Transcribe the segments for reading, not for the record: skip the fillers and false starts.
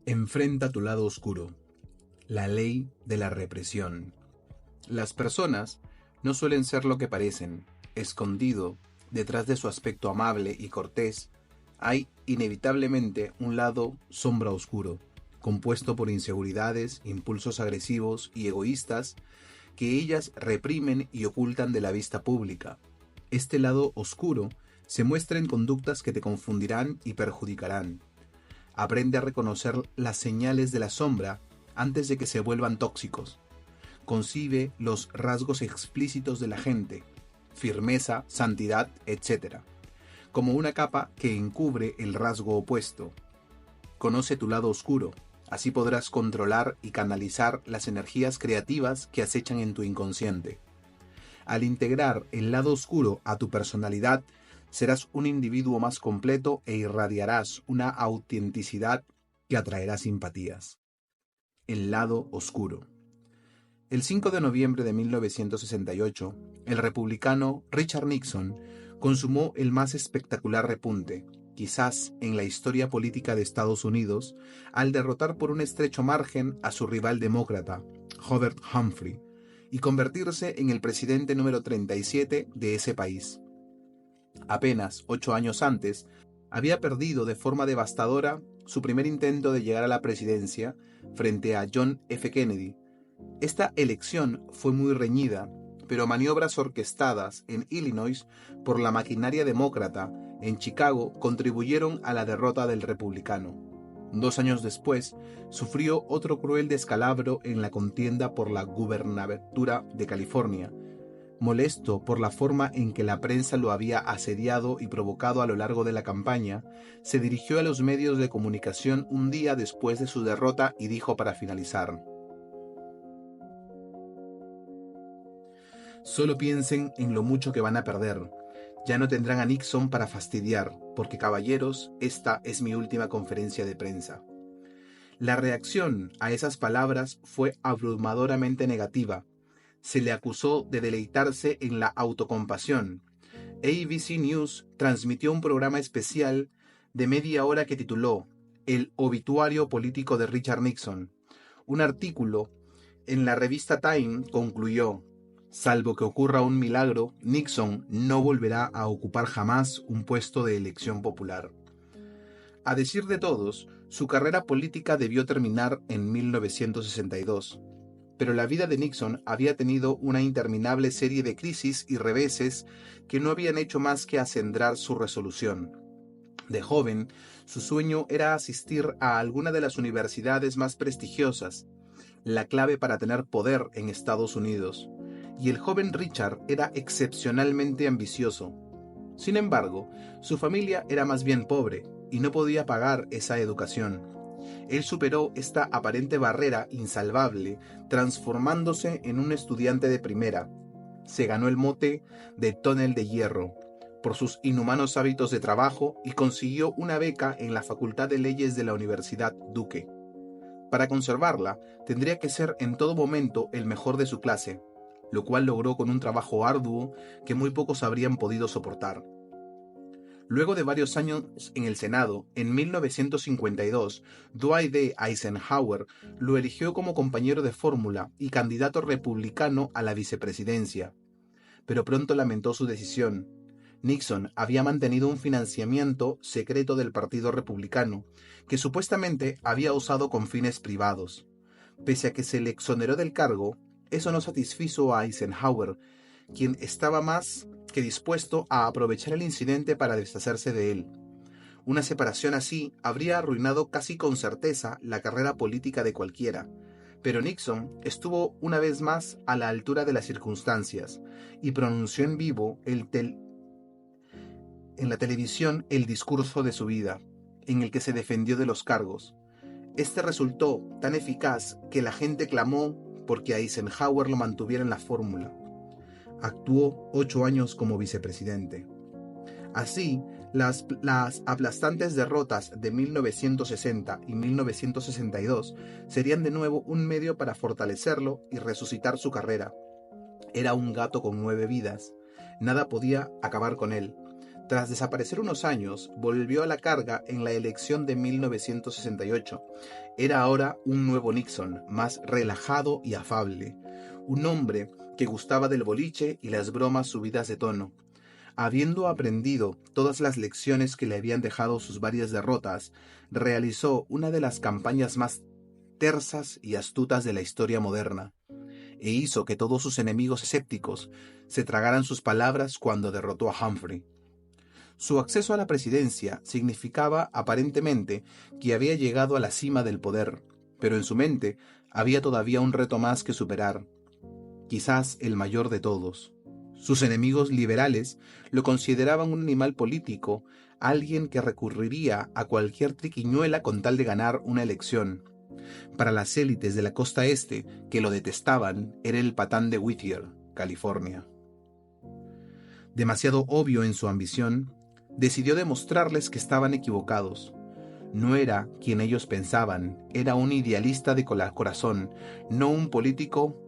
Enfrenta tu lado oscuro. La ley de la represión. Las personas no suelen ser lo que parecen. Escondido, detrás de su aspecto amable y cortés, hay inevitablemente un lado sombra oscuro, compuesto por inseguridades, impulsos agresivos y egoístas que ellas reprimen y ocultan de la vista pública. Este lado oscuro se muestra en conductas que te confundirán y perjudicarán. Aprende a reconocer las señales de la sombra antes de que se vuelvan tóxicos. Concibe los rasgos explícitos de la gente, firmeza, santidad, etc., como una capa que encubre el rasgo opuesto. Conoce tu lado oscuro, así podrás controlar y canalizar las energías creativas que acechan en tu inconsciente. Al integrar el lado oscuro a tu personalidad, serás un individuo más completo e irradiarás una autenticidad que atraerá simpatías. El lado oscuro. El 5 de noviembre de 1968, el republicano Richard Nixon consumó el más espectacular repunte, quizás en la historia política de Estados Unidos, al derrotar por un estrecho margen a su rival demócrata, Hubert Humphrey, y convertirse en el presidente número 37 de ese país. Apenas 8 años antes, había perdido de forma devastadora su primer intento de llegar a la presidencia frente a John F. Kennedy. Esta elección fue muy reñida, pero maniobras orquestadas en Illinois por la maquinaria demócrata en Chicago contribuyeron a la derrota del republicano. 2 años después, sufrió otro cruel descalabro en la contienda por la gubernatura de California. Molesto por la forma en que la prensa lo había asediado y provocado a lo largo de la campaña, se dirigió a los medios de comunicación un día después de su derrota y dijo para finalizar: solo piensen en lo mucho que van a perder. Ya no tendrán a Nixon para fastidiar, porque caballeros, esta es mi última conferencia de prensa. La reacción a esas palabras fue abrumadoramente negativa. Se le acusó de deleitarse en la autocompasión. ABC News transmitió un programa especial de media hora que tituló El obituario político de Richard Nixon. Un artículo en la revista Time concluyó: salvo que ocurra un milagro, Nixon no volverá a ocupar jamás un puesto de elección popular. A decir de todos, su carrera política debió terminar en 1962. Pero la vida de Nixon había tenido una interminable serie de crisis y reveses que no habían hecho más que acendrar su resolución. De joven, su sueño era asistir a alguna de las universidades más prestigiosas, la clave para tener poder en Estados Unidos, y el joven Richard era excepcionalmente ambicioso. Sin embargo, su familia era más bien pobre y no podía pagar esa educación. Él superó esta aparente barrera insalvable, transformándose en un estudiante de primera. Se ganó el mote de tonel de hierro por sus inhumanos hábitos de trabajo y consiguió una beca en la Facultad de Leyes de la Universidad Duke. Para conservarla, tendría que ser en todo momento el mejor de su clase, lo cual logró con un trabajo arduo que muy pocos habrían podido soportar. Luego de varios años en el Senado, en 1952, Dwight D. Eisenhower lo eligió como compañero de fórmula y candidato republicano a la vicepresidencia. Pero pronto lamentó su decisión. Nixon había mantenido un financiamiento secreto del Partido Republicano, que supuestamente había usado con fines privados. Pese a que se le exoneró del cargo, eso no satisfizo a Eisenhower, quien estaba más que dispuesto a aprovechar el incidente para deshacerse de él. Una separación así habría arruinado casi con certeza la carrera política de cualquiera, pero Nixon estuvo una vez más a la altura de las circunstancias y pronunció en vivo en la televisión el discurso de su vida, en el que se defendió de los cargos. Este resultó tan eficaz que la gente clamó porque Eisenhower lo mantuviera en la fórmula. Actuó 8 años como vicepresidente. Así, las aplastantes derrotas de 1960 y 1962 serían de nuevo un medio para fortalecerlo y resucitar su carrera. Era un gato con 9 vidas. Nada podía acabar con él. Tras desaparecer unos años, volvió a la carga en la elección de 1968. Era ahora un nuevo Nixon, más relajado y afable. Un hombre que gustaba del boliche y las bromas subidas de tono. Habiendo aprendido todas las lecciones que le habían dejado sus varias derrotas, realizó una de las campañas más tersas y astutas de la historia moderna, e hizo que todos sus enemigos escépticos se tragaran sus palabras cuando derrotó a Humphrey. Su acceso a la presidencia significaba aparentemente que había llegado a la cima del poder, pero en su mente había todavía un reto más que superar, quizás el mayor de todos. Sus enemigos liberales lo consideraban un animal político, alguien que recurriría a cualquier triquiñuela con tal de ganar una elección. Para las élites de la costa este, que lo detestaban, era el patán de Whittier, California. Demasiado obvio en su ambición, decidió demostrarles que estaban equivocados. No era quien ellos pensaban, era un idealista de corazón, no un político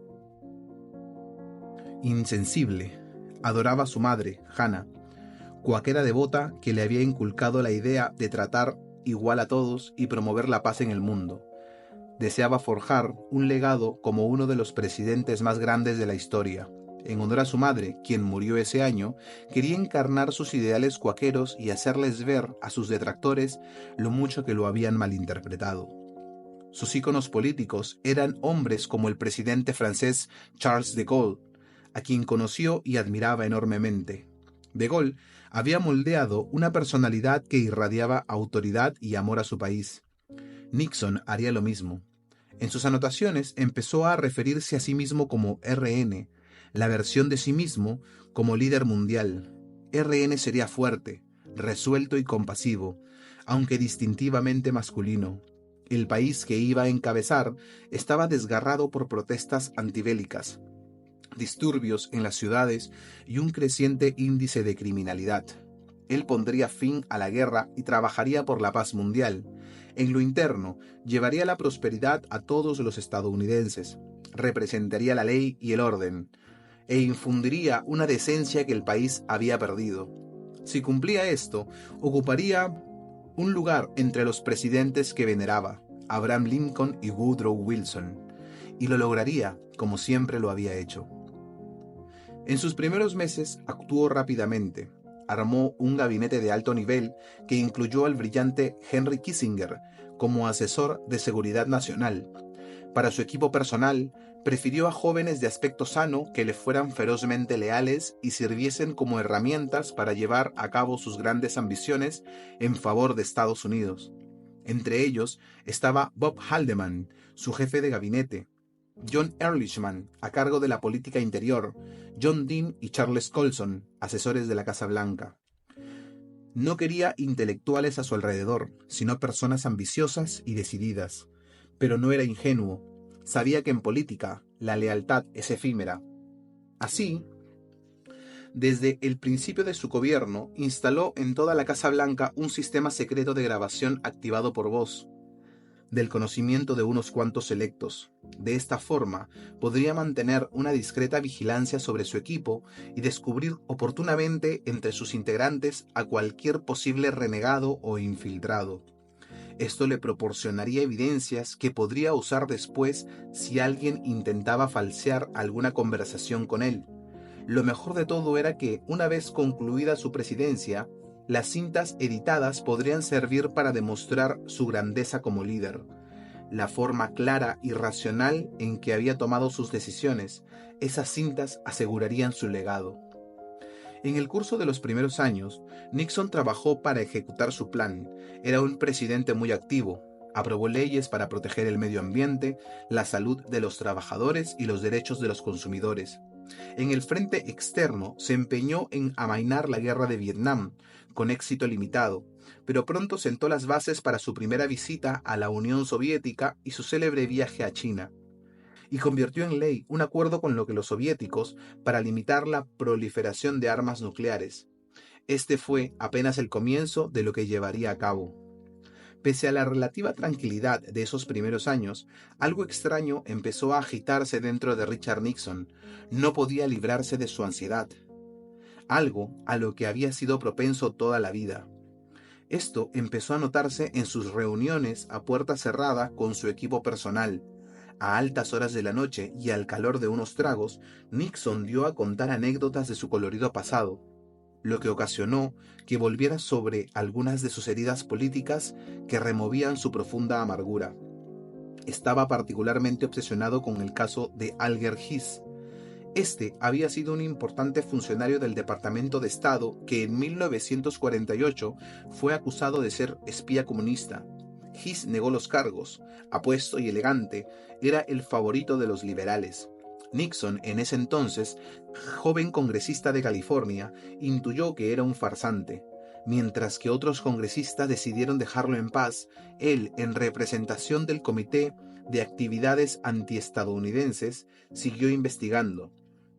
insensible. Adoraba a su madre, Hannah, cuáquera devota que le había inculcado la idea de tratar igual a todos y promover la paz en el mundo. Deseaba forjar un legado como uno de los presidentes más grandes de la historia. En honor a su madre, quien murió ese año, quería encarnar sus ideales cuáqueros y hacerles ver a sus detractores lo mucho que lo habían malinterpretado. Sus íconos políticos eran hombres como el presidente francés Charles de Gaulle, a quien conoció y admiraba enormemente. De Gaulle había moldeado una personalidad que irradiaba autoridad y amor a su país. Nixon haría lo mismo. En sus anotaciones empezó a referirse a sí mismo como RN, la versión de sí mismo como líder mundial. RN sería fuerte, resuelto y compasivo, aunque distintivamente masculino. El país que iba a encabezar estaba desgarrado por protestas antibélicas, disturbios en las ciudades y un creciente índice de criminalidad. Él pondría fin a la guerra y trabajaría por la paz mundial. En lo interno, llevaría la prosperidad a todos los estadounidenses, representaría la ley y el orden, e infundiría una decencia que el país había perdido. Si cumplía esto, ocuparía un lugar entre los presidentes que veneraba, Abraham Lincoln y Woodrow Wilson, y lo lograría como siempre lo había hecho. En sus primeros meses actuó rápidamente. Armó un gabinete de alto nivel que incluyó al brillante Henry Kissinger como asesor de seguridad nacional. Para su equipo personal, prefirió a jóvenes de aspecto sano que le fueran ferozmente leales y sirviesen como herramientas para llevar a cabo sus grandes ambiciones en favor de Estados Unidos. Entre ellos estaba Bob Haldeman, su jefe de gabinete, John Ehrlichman, a cargo de la política interior, John Dean y Charles Colson, asesores de la Casa Blanca. No quería intelectuales a su alrededor, sino personas ambiciosas y decididas. Pero no era ingenuo. Sabía que en política la lealtad es efímera. Así, desde el principio de su gobierno, instaló en toda la Casa Blanca un sistema secreto de grabación activado por voz, del conocimiento de unos cuantos selectos. De esta forma, podría mantener una discreta vigilancia sobre su equipo y descubrir oportunamente entre sus integrantes a cualquier posible renegado o infiltrado. Esto le proporcionaría evidencias que podría usar después si alguien intentaba falsear alguna conversación con él. Lo mejor de todo era que, una vez concluida su presidencia, las cintas editadas podrían servir para demostrar su grandeza como líder, la forma clara y racional en que había tomado sus decisiones. Esas cintas asegurarían su legado. En el curso de los primeros años, Nixon trabajó para ejecutar su plan. Era un presidente muy activo. Aprobó leyes para proteger el medio ambiente, la salud de los trabajadores y los derechos de los consumidores. En el frente externo se empeñó en amainar la guerra de Vietnam, con éxito limitado, pero pronto sentó las bases para su primera visita a la Unión Soviética y su célebre viaje a China, y convirtió en ley un acuerdo con los soviéticos para limitar la proliferación de armas nucleares. Este fue apenas el comienzo de lo que llevaría a cabo. Pese a la relativa tranquilidad de esos primeros años, algo extraño empezó a agitarse dentro de Richard Nixon. No podía librarse de su ansiedad. algo a lo que había sido propenso toda la vida. Esto empezó a notarse en sus reuniones a puerta cerrada con su equipo personal. A altas horas de la noche y al calor de unos tragos, Nixon dio a contar anécdotas de su colorido pasado, lo que ocasionó que volviera sobre algunas de sus heridas políticas que removían su profunda amargura. Estaba particularmente obsesionado con el caso de Alger Hiss. Este había sido un importante funcionario del Departamento de Estado que en 1948 fue acusado de ser espía comunista. Hiss negó los cargos. Apuesto y elegante, era el favorito de los liberales. Nixon, en ese entonces, joven congresista de California, intuyó que era un farsante. Mientras que otros congresistas decidieron dejarlo en paz, él, en representación del Comité de Actividades Antiestadounidenses, siguió investigando.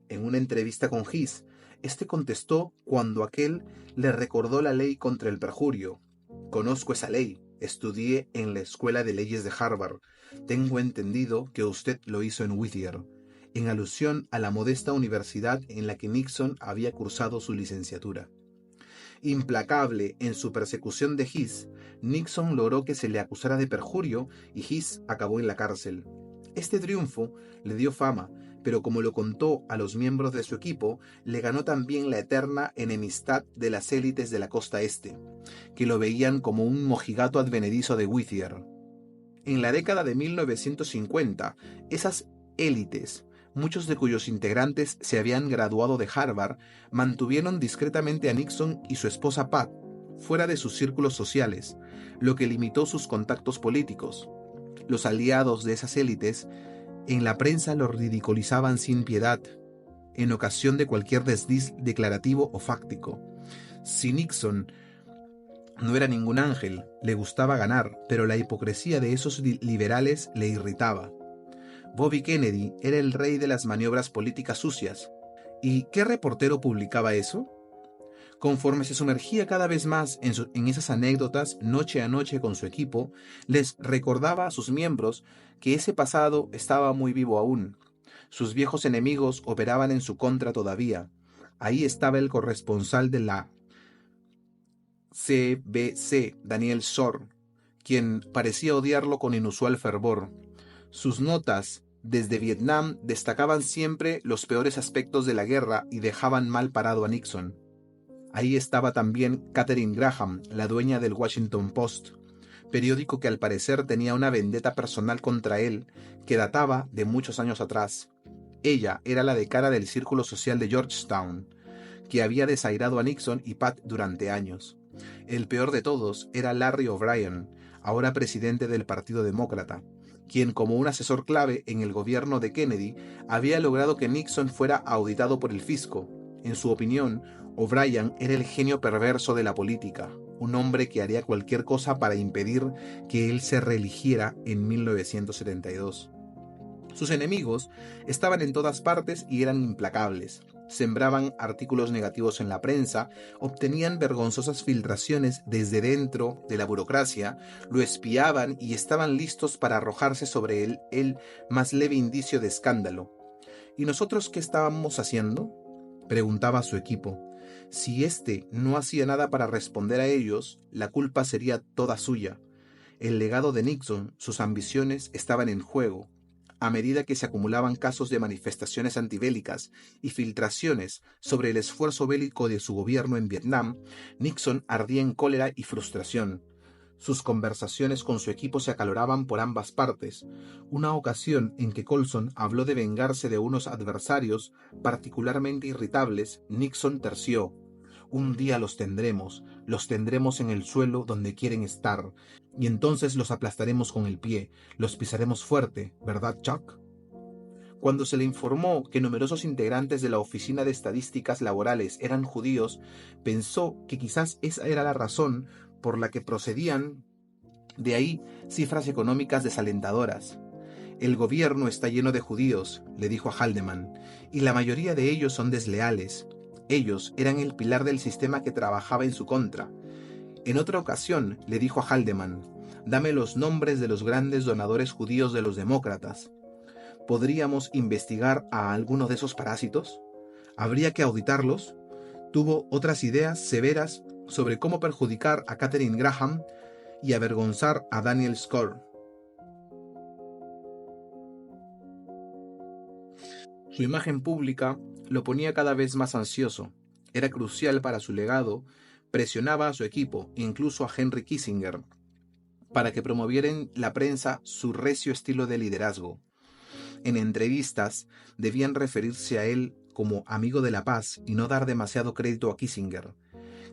En una entrevista con Hiss, este contestó cuando aquel le recordó la ley contra el perjurio. Conozco esa ley, estudié en la Escuela de Leyes de Harvard. Tengo entendido que usted lo hizo en Whittier, en alusión a la modesta universidad en la que Nixon había cursado su licenciatura. Implacable en su persecución de Hiss, Nixon logró que se le acusara de perjurio y Hiss acabó en la cárcel. Este triunfo le dio fama, pero como lo contó a los miembros de su equipo, le ganó también la eterna enemistad de las élites de la costa este, que lo veían como un mojigato advenedizo de Whittier. En la década de 1950, esas élites, muchos de cuyos integrantes se habían graduado de Harvard, mantuvieron discretamente a Nixon y su esposa Pat fuera de sus círculos sociales, lo que limitó sus contactos políticos. Los aliados de esas élites en la prensa lo ridiculizaban sin piedad, en ocasión de cualquier desliz declarativo o fáctico. Si Nixon no era ningún ángel, le gustaba ganar, pero la hipocresía de esos liberales le irritaba. Bobby Kennedy era el rey de las maniobras políticas sucias. ¿Y qué reportero publicaba eso? Conforme se sumergía cada vez más en esas anécdotas noche a noche con su equipo, les recordaba a sus miembros que ese pasado estaba muy vivo aún. Sus viejos enemigos operaban en su contra todavía. Ahí estaba el corresponsal de la CBC, Daniel Shore, quien parecía odiarlo con inusual fervor. Sus notas desde Vietnam destacaban siempre los peores aspectos de la guerra y dejaban mal parado a Nixon. Ahí estaba también Katharine Graham, la dueña del Washington Post, periódico que al parecer tenía una vendetta personal contra él que databa de muchos años atrás. Ella era la decana del Círculo Social de Georgetown, que había desairado a Nixon y Pat durante años. El peor de todos era Larry O'Brien, ahora presidente del Partido Demócrata, quien como un asesor clave en el gobierno de Kennedy había logrado que Nixon fuera auditado por el fisco. En su opinión, O'Brien era el genio perverso de la política, un hombre que haría cualquier cosa para impedir que él se reeligiera en 1972. Sus enemigos estaban en todas partes y eran implacables. Sembraban artículos negativos en la prensa, obtenían vergonzosas filtraciones desde dentro de la burocracia, lo espiaban y estaban listos para arrojarse sobre él el más leve indicio de escándalo. ¿Y nosotros qué estábamos haciendo?, preguntaba a su equipo. Si éste no hacía nada para responder a ellos, la culpa sería toda suya. El legado de Nixon, sus ambiciones estaban en juego. A medida que se acumulaban casos de manifestaciones antibélicas y filtraciones sobre el esfuerzo bélico de su gobierno en Vietnam, Nixon ardía en cólera y frustración. Sus conversaciones con su equipo se acaloraban por ambas partes. Una ocasión en que Colson habló de vengarse de unos adversarios particularmente irritables, Nixon terció. Un día los tendremos en el suelo donde quieren estar, y entonces los aplastaremos con el pie, los pisaremos fuerte, ¿verdad, Chuck? Cuando se le informó que numerosos integrantes de la Oficina de Estadísticas Laborales eran judíos, pensó que quizás esa era la razón por la que procedían de ahí cifras económicas desalentadoras. El gobierno está lleno de judíos, le dijo a Haldeman, y la mayoría de ellos son desleales. Ellos eran el pilar del sistema que trabajaba en su contra. En otra ocasión le dijo a Haldeman, dame los nombres de los grandes donadores judíos de los demócratas. ¿Podríamos investigar a alguno de esos parásitos? ¿Habría que auditarlos? tuvo otras ideas severas sobre cómo perjudicar a Katharine Graham y avergonzar a Daniel Score. Su imagen pública lo ponía cada vez más ansioso. Era crucial para su legado, presionaba a su equipo, incluso a Henry Kissinger, para que promovieran la prensa su recio estilo de liderazgo. En entrevistas debían referirse a él como amigo de la paz y no dar demasiado crédito a Kissinger.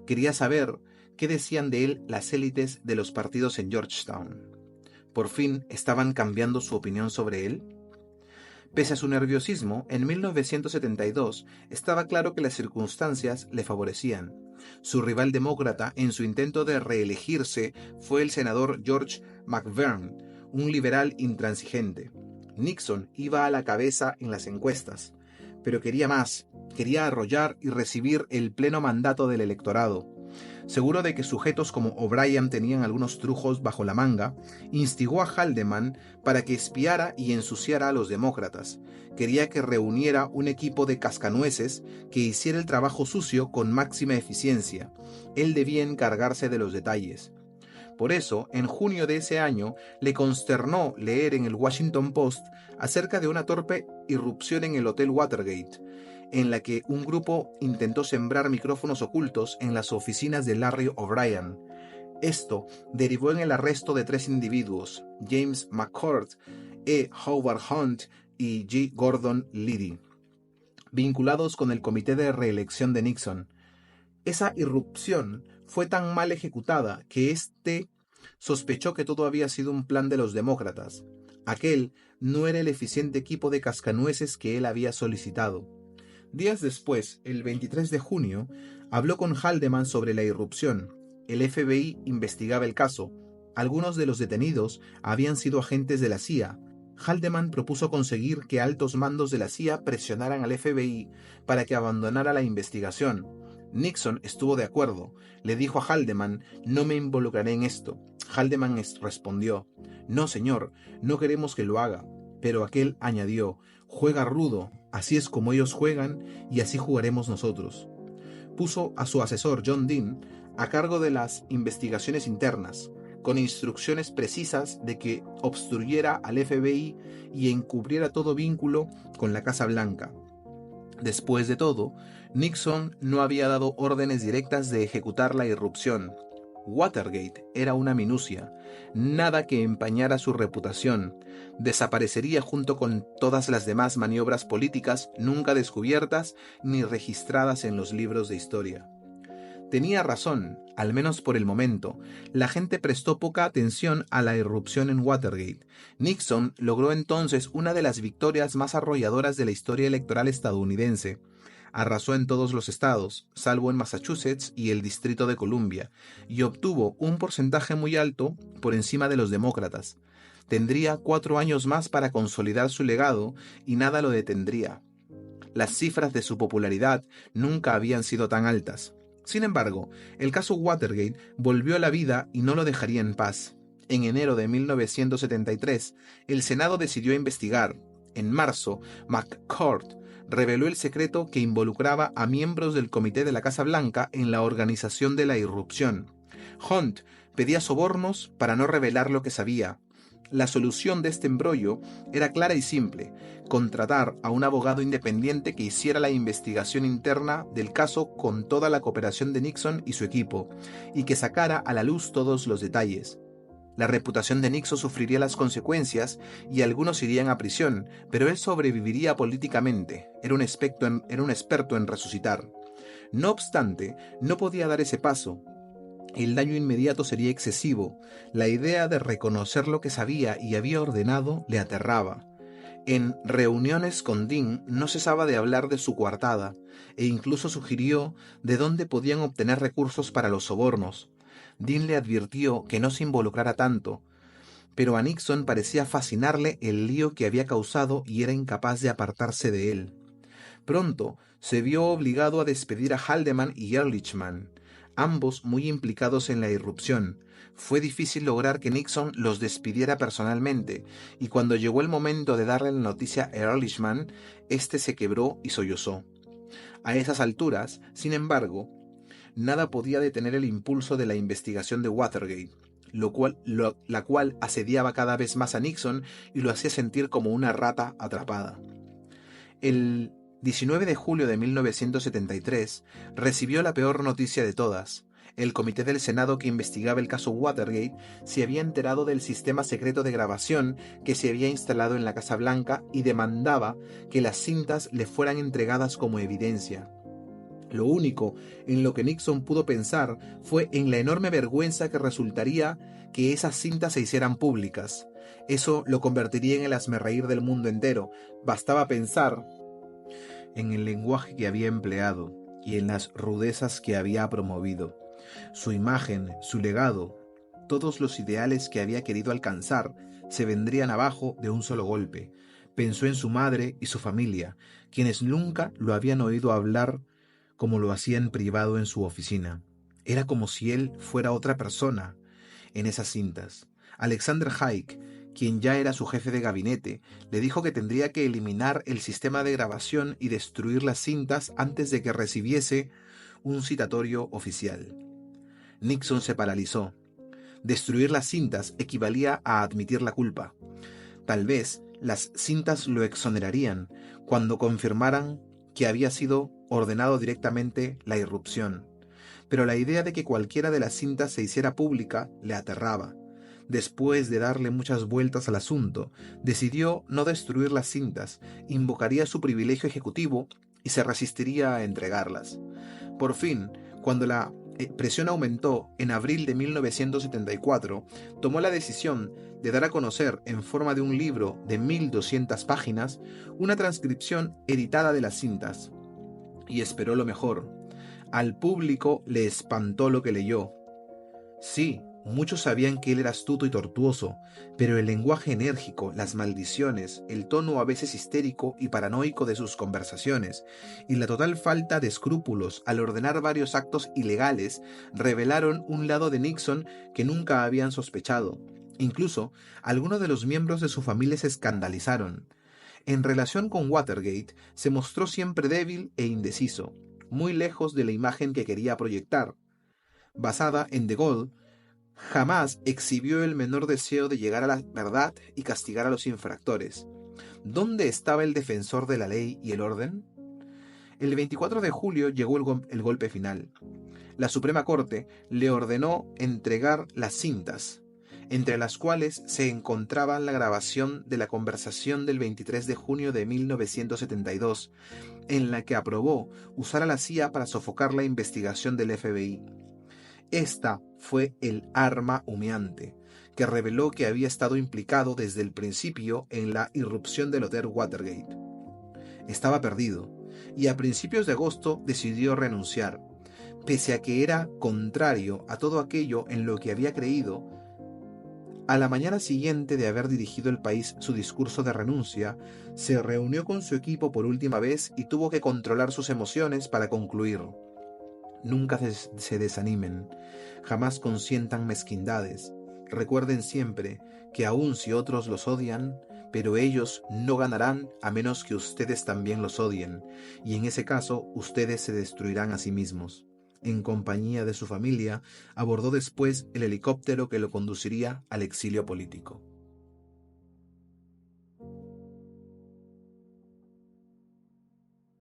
Quería saber qué decían de él las élites de los partidos en Georgetown. ¿Por fin estaban cambiando su opinión sobre él? Pese a su nerviosismo, en 1972 estaba claro que las circunstancias le favorecían. Su rival demócrata en su intento de reelegirse fue el senador George McGovern, un liberal intransigente. Nixon iba a la cabeza en las encuestas, pero quería más, quería arrollar y recibir el pleno mandato del electorado. Seguro de que sujetos como O'Brien tenían algunos trujos bajo la manga, instigó a Haldeman para que espiara y ensuciara a los demócratas. Quería que reuniera un equipo de cascanueces que hiciera el trabajo sucio con máxima eficiencia. Él debía encargarse de los detalles. Por eso, en junio de ese año, le consternó leer en el Washington Post acerca de una torpe irrupción en el Hotel Watergate, en la que un grupo intentó sembrar micrófonos ocultos en las oficinas de Larry O'Brien. Esto derivó en el arresto de 3 individuos, James McCord, E. Howard Hunt y G. Gordon Liddy, vinculados con el comité de reelección de Nixon. Esa irrupción fue tan mal ejecutada que éste sospechó que todo había sido un plan de los demócratas. Aquel no era el eficiente equipo de cascanueces que él había solicitado. Días después, el 23 de junio, habló con Haldeman sobre la irrupción. El FBI investigaba el caso. Algunos de los detenidos habían sido agentes de la CIA. Haldeman propuso conseguir que altos mandos de la CIA presionaran al FBI para que abandonara la investigación. Nixon estuvo de acuerdo. Le dijo a Haldeman: «No me involucraré en esto». Haldeman respondió: «No, señor, no queremos que lo haga». Pero aquel añadió: «Juega rudo, así es como ellos juegan y así jugaremos nosotros». Puso a su asesor John Dean a cargo de las investigaciones internas, con instrucciones precisas de que obstruyera al FBI y encubriera todo vínculo con la Casa Blanca. Después de todo, Nixon no había dado órdenes directas de ejecutar la irrupción. Watergate era una minucia, nada que empañara su reputación. Desaparecería junto con todas las demás maniobras políticas nunca descubiertas ni registradas en los libros de historia. Tenía razón, al menos por el momento. La gente prestó poca atención a la irrupción en Watergate. Nixon logró entonces una de las victorias más arrolladoras de la historia electoral estadounidense. Arrasó en todos los estados, salvo en Massachusetts y el Distrito de Columbia, y obtuvo un porcentaje muy alto por encima de los demócratas. Tendría 4 años más para consolidar su legado y nada lo detendría. Las cifras de su popularidad nunca habían sido tan altas. Sin embargo, el caso Watergate volvió a la vida y no lo dejaría en paz. En enero de 1973, el Senado decidió investigar. En marzo, McCord reveló el secreto que involucraba a miembros del Comité de la Casa Blanca en la organización de la irrupción. Hunt pedía sobornos para no revelar lo que sabía. La solución de este embrollo era clara y simple: contratar a un abogado independiente que hiciera la investigación interna del caso con toda la cooperación de Nixon y su equipo, y que sacara a la luz todos los detalles. La reputación de Nixon sufriría las consecuencias y algunos irían a prisión, pero él sobreviviría políticamente. Era un experto en resucitar. No obstante, no podía dar ese paso. El daño inmediato sería excesivo. La idea de reconocer lo que sabía y había ordenado le aterraba. En reuniones con Dean no cesaba de hablar de su coartada, e incluso sugirió de dónde podían obtener recursos para los sobornos. Dean le advirtió que no se involucrara tanto, pero a Nixon parecía fascinarle el lío que había causado y era incapaz de apartarse de él. Pronto se vio obligado a despedir a Haldeman y Ehrlichman, ambos muy implicados en la irrupción. Fue difícil lograr que Nixon los despidiera personalmente, y cuando llegó el momento de darle la noticia a Ehrlichman, este se quebró y sollozó. A esas alturas, sin embargo, nada podía detener el impulso de la investigación de Watergate, la cual asediaba cada vez más a Nixon y lo hacía sentir como una rata atrapada. El 19 de julio de 1973 recibió la peor noticia de todas. El comité del Senado que investigaba el caso Watergate se había enterado del sistema secreto de grabación que se había instalado en la Casa Blanca y demandaba que las cintas le fueran entregadas como evidencia. Lo único en lo que Nixon pudo pensar fue en la enorme vergüenza que resultaría que esas cintas se hicieran públicas. Eso lo convertiría en el hazmerreír del mundo entero. Bastaba pensar en el lenguaje que había empleado y en las rudezas que había promovido. Su imagen, su legado, todos los ideales que había querido alcanzar se vendrían abajo de un solo golpe. Pensó en su madre y su familia, quienes nunca lo habían oído hablar como lo hacía en privado en su oficina. Era como si él fuera otra persona en esas cintas. Alexander Haig, quien ya era su jefe de gabinete, le dijo que tendría que eliminar el sistema de grabación y destruir las cintas antes de que recibiese un citatorio oficial. Nixon se paralizó. Destruir las cintas equivalía a admitir la culpa. Tal vez las cintas lo exonerarían cuando confirmaran que había sido ordenado directamente la irrupción. Pero la idea de que cualquiera de las cintas se hiciera pública le aterraba. Después de darle muchas vueltas al asunto, decidió no destruir las cintas, invocaría su privilegio ejecutivo y se resistiría a entregarlas. Por fin, cuando la presión aumentó en abril de 1974, tomó la decisión de dar a conocer en forma de un libro de 1200 páginas una transcripción editada de las cintas. Y esperó lo mejor. Al público le espantó lo que leyó. Sí, muchos sabían que él era astuto y tortuoso, pero el lenguaje enérgico, las maldiciones, el tono a veces histérico y paranoico de sus conversaciones, y la total falta de escrúpulos al ordenar varios actos ilegales revelaron un lado de Nixon que nunca habían sospechado. Incluso, algunos de los miembros de su familia se escandalizaron. En relación con Watergate, se mostró siempre débil e indeciso, muy lejos de la imagen que quería proyectar. Basada en De Gaulle, jamás exhibió el menor deseo de llegar a la verdad y castigar a los infractores. ¿Dónde estaba el defensor de la ley y el orden? El 24 de julio llegó el golpe final. La Suprema Corte le ordenó entregar las cintas, entre las cuales se encontraba la grabación de la conversación del 23 de junio de 1972, en la que aprobó usar a la CIA para sofocar la investigación del FBI. Esta fue el arma humeante, que reveló que había estado implicado desde el principio en la irrupción del Hotel Watergate. Estaba perdido, y a principios de agosto decidió renunciar. Pese a que era contrario a todo aquello en lo que había creído, a la mañana siguiente de haber dirigido el país su discurso de renuncia, se reunió con su equipo por última vez y tuvo que controlar sus emociones para concluir. Nunca se desanimen, jamás consientan mezquindades. Recuerden siempre que aun si otros los odian, pero ellos no ganarán a menos que ustedes también los odien, y en ese caso ustedes se destruirán a sí mismos. En compañía de su familia, abordó después el helicóptero que lo conduciría al exilio político.